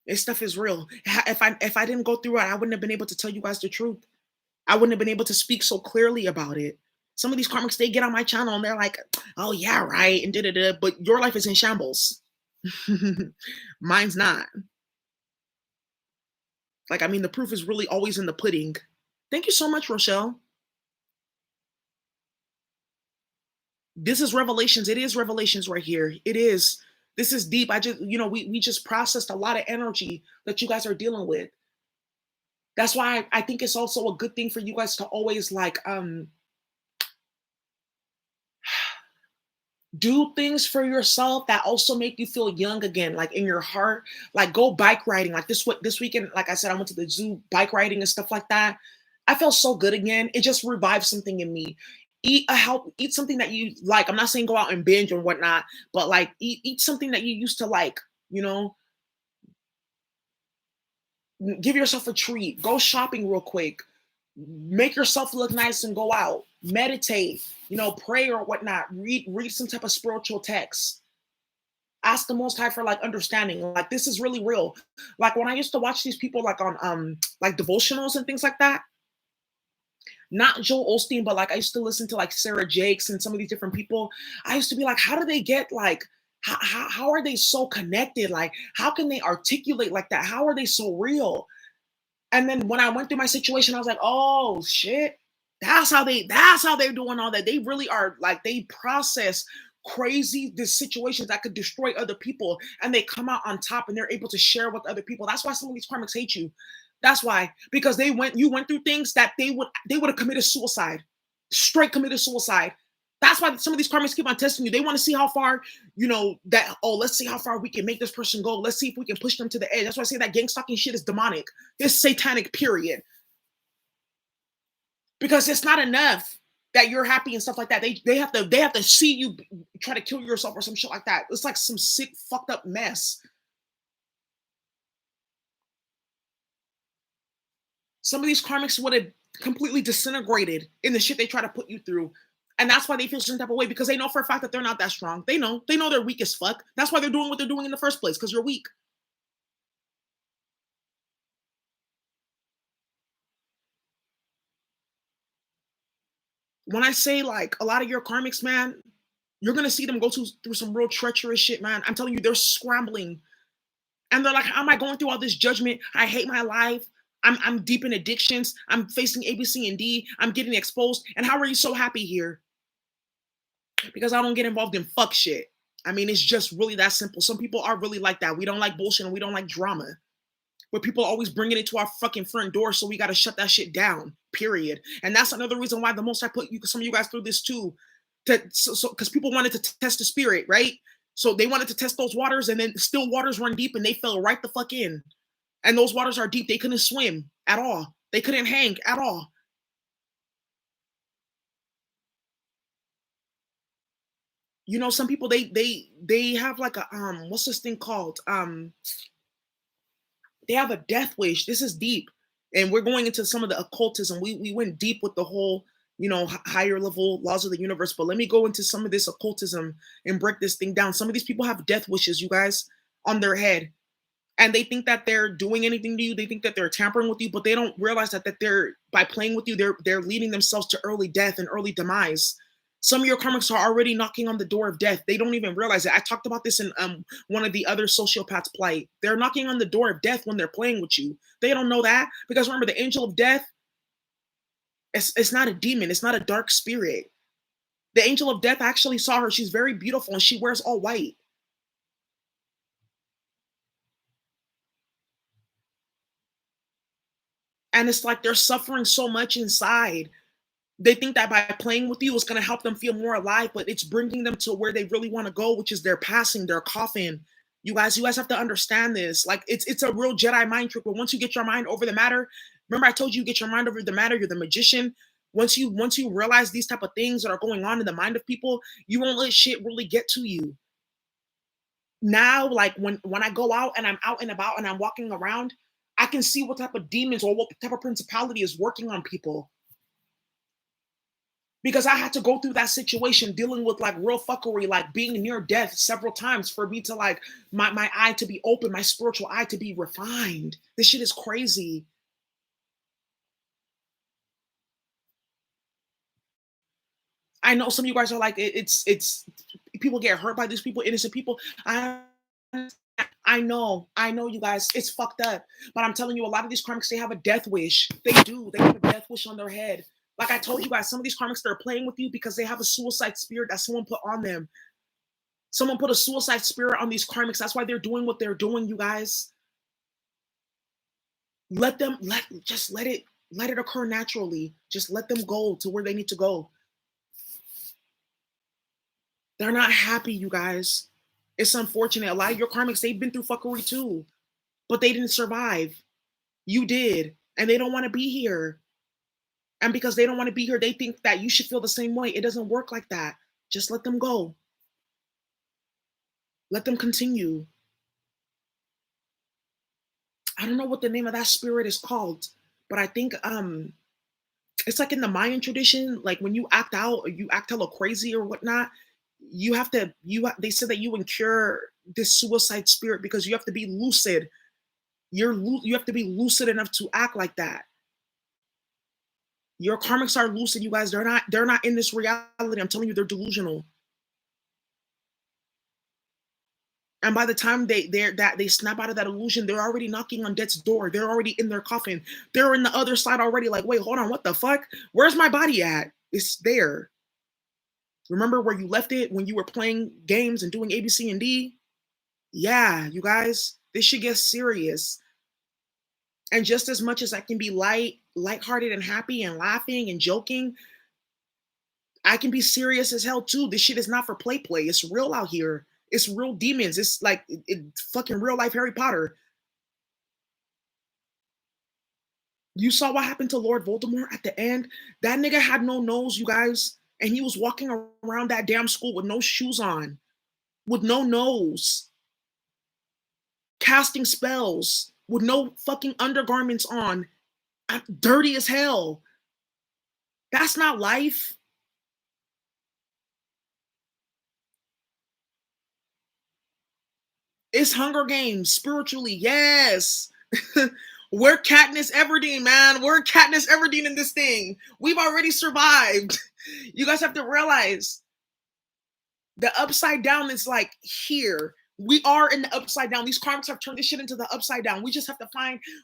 This stuff is real. If I didn't go through it, I wouldn't have been able to tell you guys the truth. I wouldn't have been able to speak so clearly about it. Some of these karmics, they get on my channel and they're like, "Oh yeah, right," and da da da. But your life is in shambles. Mine's not. Like, I mean, the proof is really always in the pudding. Thank you so much, Rochelle. This is revelations. It is revelations right here. It is. This is deep. We just processed a lot of energy that you guys are dealing with. That's why I think it's also a good thing for you guys to always like do things for yourself that also make you feel young again, like in your heart. Like go bike riding. Like this weekend, like I said, I went to the zoo bike riding and stuff like that. I felt so good again. It just revived something in me. Eat something that you like. I'm not saying go out and binge or whatnot, but like eat something that you used to like, you know, give yourself a treat. Go shopping real quick. Make yourself look nice and go out. Meditate, pray or whatnot. Read some type of spiritual text. Ask the Most High for like understanding. Like this is really real. Like when I used to watch these people like on like devotionals and things like that. Not Joel Osteen, but like I used to listen to like Sarah Jakes and some of these different people. I used to be like, how do they get like how are they so connected? Like, how can they articulate like that? How are they so real? And then when I went through my situation, I was like, oh shit, that's how they're doing all that. They really are like they process crazy these situations that could destroy other people, and they come out on top and they're able to share with other people. That's why some of these karmics hate you. That's why, because you went through things that they would have committed suicide, straight committed suicide. That's why some of these karmics keep on testing you. They want to see how far, that, oh, let's see how far we can make this person go. Let's see if we can push them to the edge. That's why I say that gang stalking shit is demonic. It's satanic, period. Because it's not enough that you're happy and stuff like that. They have to see you try to kill yourself or some shit like that. It's like some sick, fucked up mess. Some of these karmics would have completely disintegrated in the shit they try to put you through. And that's why they feel some type of way, because they know for a fact that they're not that strong. They know they're weak as fuck. That's why they're doing what they're doing in the first place, because you're weak. When I say like a lot of your karmics, man, you're gonna see them go through some real treacherous shit, man. I'm telling you, they're scrambling. And they're like, how am I going through all this judgment? I hate my life. I'm deep in addictions. I'm facing A, B, C, and D. I'm getting exposed. And how are you so happy here? Because I don't get involved in fuck shit. I mean, it's just really that simple. Some people are really like that. We don't like bullshit and we don't like drama. But people are always bringing it to our fucking front door, so we got to shut that shit down. Period. And that's another reason why the most I put some of you guys through this too, because people wanted to test the spirit, right? So they wanted to test those waters, and then still waters run deep, and they fell right the fuck in. And those waters are deep. They couldn't swim at all. They couldn't hang at all. Some people they have like a what's this thing called? They have a death wish. This is deep. And we're going into some of the occultism. We went deep with the whole, higher level laws of the universe. But let me go into some of this occultism and break this thing down. Some of these people have death wishes, you guys, on their head. And they think that they're doing anything to you. They think that they're tampering with you, but they don't realize that they're, by playing with you, they're leading themselves to early death and early demise. Some of your karmics are already knocking on the door of death. They don't even realize it. I talked about this in one of the other sociopaths' plight. They're knocking on the door of death when they're playing with you. They don't know that, because remember, the angel of death, it's not a demon. It's not a dark spirit. The angel of death, I actually saw her. She's very beautiful and she wears all white. And it's like they're suffering so much inside. They think that by playing with you, it's going to help them feel more alive, but it's bringing them to where they really want to go, which is their passing, their coffin. You guys have to understand this. Like, it's a real Jedi mind trick. But once you get your mind over the matter, remember I told you, get your mind over the matter. You're the magician. Once you realize these type of things that are going on in the mind of people, you won't let shit really get to you. Now, like when I go out and I'm out and about and I'm walking around, I can see what type of demons or what type of principality is working on people, because I had to go through that situation dealing with like real fuckery, like being near death several times for me to like my eye to be open, my spiritual eye to be refined. This shit is crazy. I know some of you guys are like, it's people get hurt by these people, innocent people. I know you guys, it's fucked up. But I'm telling you, a lot of these karmics, they have a death wish. They do. They have a death wish on their head. Like I told you guys, some of these karmics, they're playing with you because they have a suicide spirit that someone put on them. Someone put a suicide spirit on these karmics. That's why they're doing what they're doing, you guys. Let it occur naturally. Just let them go to where they need to go. They're not happy, you guys. It's unfortunate. A lot of your karmics, they've been through fuckery too, but they didn't survive. You did. And they don't want to be here. And because they don't want to be here, they think that you should feel the same way. It doesn't work like that. Just let them go. Let them continue. I don't know what the name of that spirit is called, but I think it's like in the Mayan tradition, like when you act out or you act hella crazy or whatnot, they said that you incur this suicide spirit because you have to be lucid. You have to be lucid enough to act like that. Your karmics are lucid, you guys. They're not in this reality. I'm telling you, they're delusional. And by the time they snap out of that illusion, they're already knocking on death's door. They're already in their coffin. They're in the other side already. Like, wait, hold on, what the fuck? Where's my body at? It's there. Remember where you left it when you were playing games and doing A, B, C, and D? Yeah, you guys, this shit gets serious. And just as much as I can be lighthearted and happy and laughing and joking, I can be serious as hell too. This shit is not for play. It's real out here. It's real demons. It's like fucking real life Harry Potter. You saw what happened to Lord Voldemort at the end? That nigga had no nose, you guys. And he was walking around that damn school with no shoes on, with no nose, casting spells, with no fucking undergarments on, dirty as hell. That's not life. It's Hunger Games spiritually, yes. We're Katniss Everdeen, man. We're Katniss Everdeen in this thing. We've already survived. You guys have to realize the upside down is like here. We are in the upside down. These karmics have turned this shit into the upside down. We just have to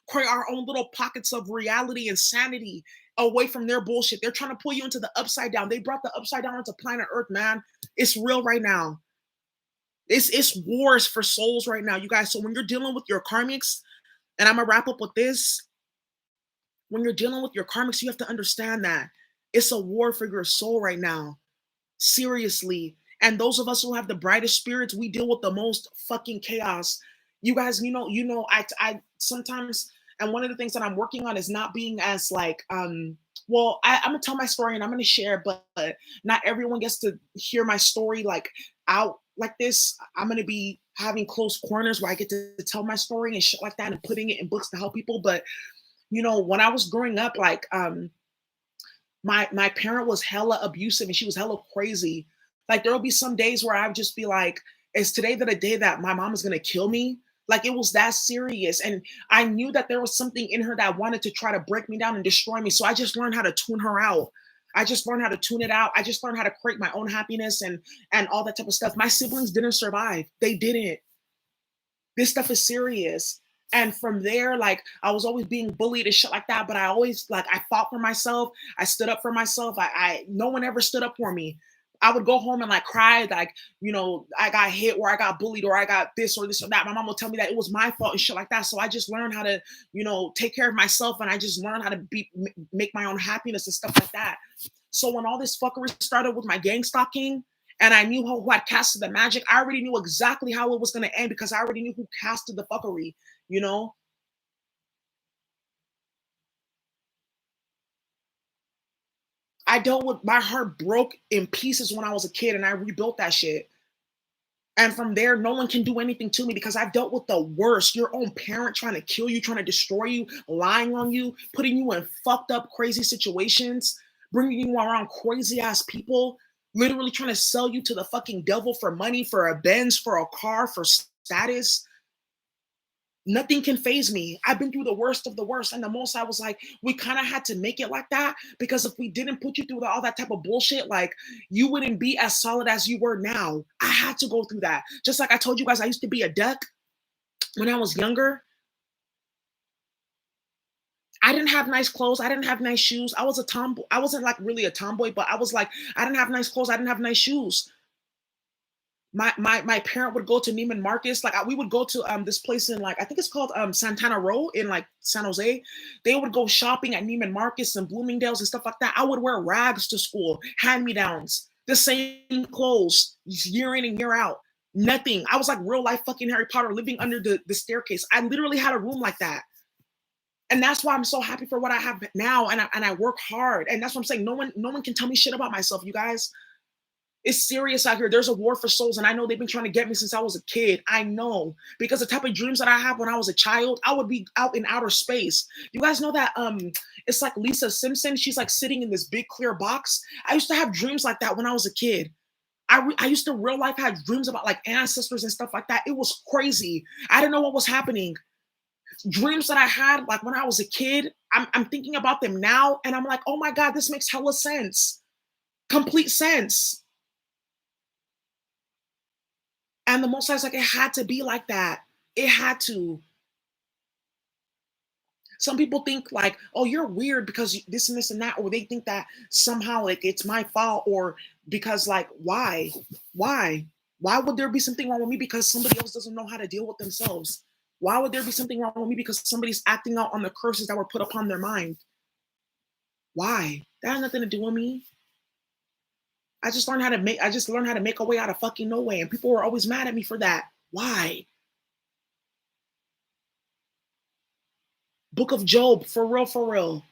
create our own little pockets of reality and sanity away from their bullshit. They're trying to pull you into the upside down. They brought the upside down into planet Earth, man. It's real right now. It's wars for souls right now, you guys. So when you're dealing with your karmics, and I'm gonna wrap up with this, when you're dealing with your karmics, you have to understand that it's a war for your soul right now. Seriously. And those of us who have the brightest spirits, we deal with the most fucking chaos. You guys, I sometimes, and one of the things that I'm working on is not being as like, I'm gonna tell my story and I'm gonna share, but not everyone gets to hear my story like out like this. I'm gonna be having close corners where I get to tell my story and shit like that and putting it in books to help people. But when I was growing up, like my parent was hella abusive and she was hella crazy. Like there'll be some days where I would just be like, is today the day that my mom is gonna kill me? Like it was that serious. And I knew that there was something in her that wanted to try to break me down and destroy me. So I just learned how to tune her out. I just learned how to tune it out. I just learned how to create my own happiness and all that type of stuff. My siblings didn't survive. They didn't. This stuff is serious. And from there, like I was always being bullied and shit like that. But I always like I fought for myself. I stood up for myself. I no one ever stood up for me. I would go home and like cry, like, I got hit or I got bullied or I got this or this or that. My mom would tell me that it was my fault and shit like that. So I just learned how to, take care of myself and I just learned how to make my own happiness and stuff like that. So when all this fuckery started with my gang stalking, and I knew who had casted the magic, I already knew exactly how it was going to end because I already knew who casted the fuckery, you know? I dealt with my heart broke in pieces when I was a kid and I rebuilt that shit. And from there, no one can do anything to me because I've dealt with the worst. Your own parent trying to kill you, trying to destroy you, lying on you, putting you in fucked up, crazy situations, bringing you around crazy ass people, literally trying to sell you to the fucking devil for money, for a Benz, for a car, for status. Nothing can phase me. I've been through the worst of the worst. And the most I was like, we kind of had to make it like that because if we didn't put you through all that type of bullshit, like you wouldn't be as solid as you were now. I had to go through that. Just like I told you guys, I used to be a duck when I was younger. I didn't have nice clothes. I didn't have nice shoes. I was a tomboy. I wasn't like really a tomboy, but I was like, I didn't have nice clothes. I didn't have nice shoes. My parent would go to Neiman Marcus. Like we would go to this place in like I think it's called Santana Row in like San Jose. They would go shopping at Neiman Marcus and Bloomingdale's and stuff like that. I would wear rags to school, hand me downs, the same clothes year in and year out. Nothing. I was like real life fucking Harry Potter living under the staircase. I literally had a room like that. And that's why I'm so happy for what I have now. And I work hard. And that's what I'm saying. No one can tell me shit about myself, you guys. It's serious out here. There's a war for souls, and I know they've been trying to get me since I was a kid. I know because the type of dreams that I have when I was a child, I would be out in outer space. You guys know that it's like Lisa Simpson. She's like sitting in this big clear box. I used to have dreams like that when I was a kid. I used to real life have dreams about like ancestors and stuff like that. It was crazy. I didn't know what was happening. Dreams that I had like when I was a kid, I'm thinking about them now, and I'm like, oh my god, this makes hella sense, complete sense. And the Most High is like, it had to be like that. It had to. Some people think like, oh, you're weird because this and this and that, or they think that somehow like it's my fault, or because like, why, why would there be something wrong with me because somebody else doesn't know how to deal with themselves? Why would there be something wrong with me because somebody's acting out on the curses that were put upon their mind? Why? That has nothing to do with me. I just learned how to make a way out of fucking no way. And people were always mad at me for that. Why? Book of Job, for real, for real.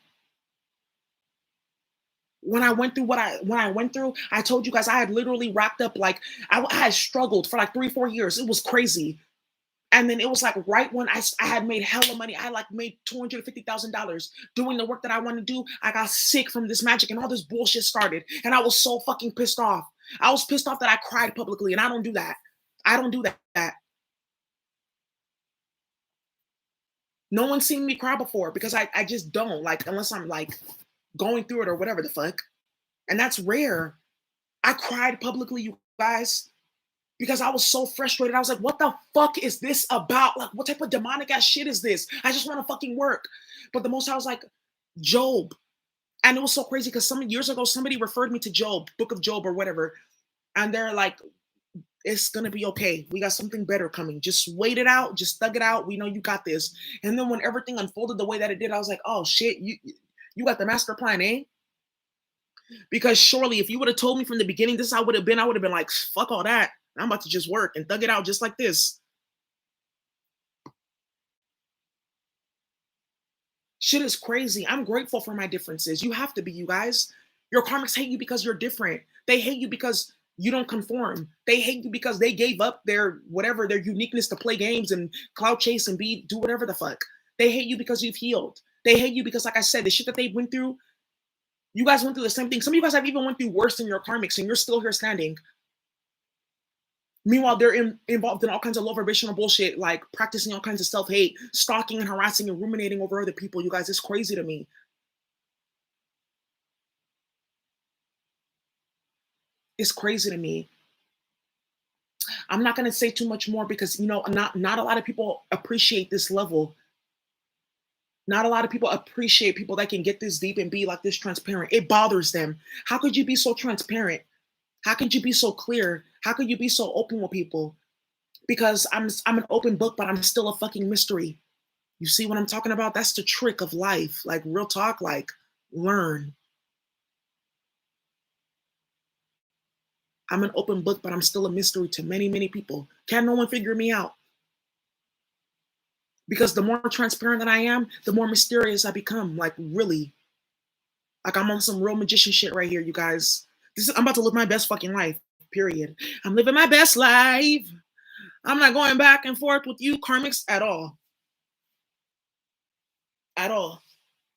When I went through when I went through, I told you guys I had literally racked up like I had struggled for like 3 4 years. It was crazy. And then it was like right when I had made hella money, I like made $250,000 doing the work that I want to do. I got sick from this magic and all this bullshit started. And I was so fucking pissed off. I was pissed off that I cried publicly, and I don't do that. I don't do that. No one's seen me cry before because I just don't, like, unless I'm like going through it or whatever the fuck. And that's rare. I cried publicly, you guys, because I was so frustrated. I was like, what the fuck is this about? Like, what type of demonic ass shit is this? I just want to fucking work. But the most I was like, Job. And it was so crazy because some years ago, somebody referred me to Job, Book of Job or whatever. And they're like, it's gonna be okay. We got something better coming. Just wait it out. Just thug it out. We know you got this. And then when everything unfolded the way that it did, I was like, oh shit, you got the master plan, eh? Because surely if you would have told me from the beginning this I would have been like, fuck all that. I'm about to just work and thug it out just like this. Shit is crazy. I'm grateful for my differences. You have to be, you guys. Your karmics hate you because you're different. They hate you because you don't conform. They hate you because they gave up their whatever, their uniqueness to play games and cloud chase and do whatever the fuck. They hate you because you've healed. They hate you because, like I said, the shit that they went through, you guys went through the same thing. Some of you guys have even went through worse than your karmics, and you're still here standing. Meanwhile, they're involved in all kinds of low vibrational bullshit, like practicing all kinds of self-hate, stalking and harassing and ruminating over other people. You guys, it's crazy to me. It's crazy to me. I'm not gonna say too much more because not a lot of people appreciate this level. Not a lot of people appreciate people that can get this deep and be like this transparent. It bothers them. How could you be so transparent? How could you be so clear? How could you be so open with people? Because I'm an open book, but I'm still a fucking mystery. You see what I'm talking about? That's the trick of life. Like real talk, like learn. I'm an open book, but I'm still a mystery to many, many people. Can no one figure me out? Because the more transparent that I am, the more mysterious I become. Like really. Like I'm on some real magician shit right here, you guys. I'm about to live my best fucking life. Period. I'm living my best life. I'm not going back and forth with you karmics at all. At all.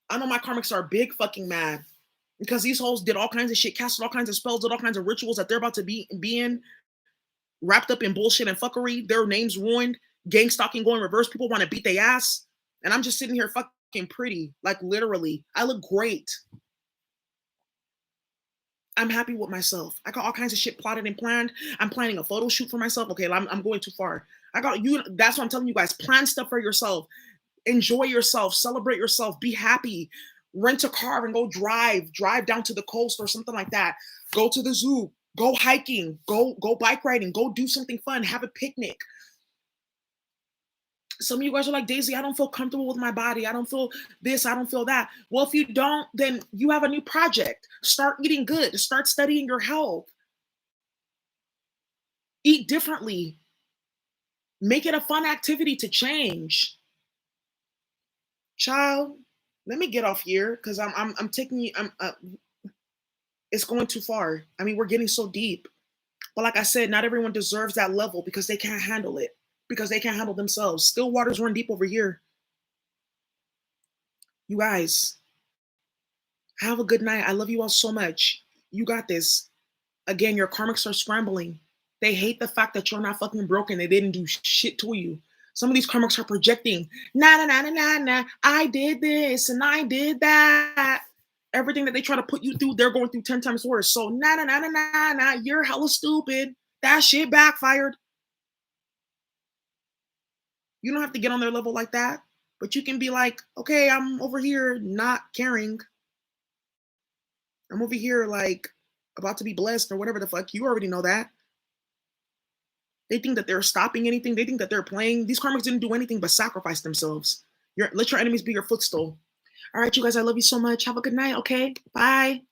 I know my karmics are big fucking mad because these hoes did all kinds of shit, casted all kinds of spells, did all kinds of rituals that they're about to be in, wrapped up in bullshit and fuckery. Their names ruined, gang stalking going reverse. People want to beat their ass, and I'm just sitting here fucking pretty, like literally. I look great. I'm happy with myself. I got all kinds of shit plotted and planned. I'm planning a photo shoot for myself. Okay, I'm going too far. I got you. That's what I'm telling you guys. Plan stuff for yourself. Enjoy yourself. Celebrate yourself. Be happy. Rent a car and go drive down to the coast or something like that. Go to the zoo. Go hiking. Go bike riding. Go do something fun. Have a picnic. Some of you guys are like, Daisy, I don't feel comfortable with my body. I don't feel this. I don't feel that. Well, if you don't, then you have a new project. Start eating good. Start studying your health. Eat differently. Make it a fun activity to change. Child, let me get off here because I'm taking you. It's going too far. I mean, we're getting so deep. But like I said, not everyone deserves that level because they can't handle it. Because they can't handle themselves. Still waters run deep over here. You guys, have a good night. I love you all so much. You got this. Again, your karmics are scrambling. They hate the fact that you're not fucking broken. They didn't do shit to you. Some of these karmics are projecting. Nah, nah, nah, nah, nah, nah. I did this and I did that. Everything that they try to put you through, they're going through 10 times worse. So, nah, nah, nah, nah, nah, nah. You're hella stupid. That shit backfired. You don't have to get on their level like that. But you can be like, okay, I'm over here not caring. I'm over here like about to be blessed or whatever the fuck. You already know that. They think that they're stopping anything. They think that they're playing. These karmics didn't do anything but sacrifice themselves. Let your enemies be your footstool. All right, you guys, I love you so much. Have a good night. Okay. Bye.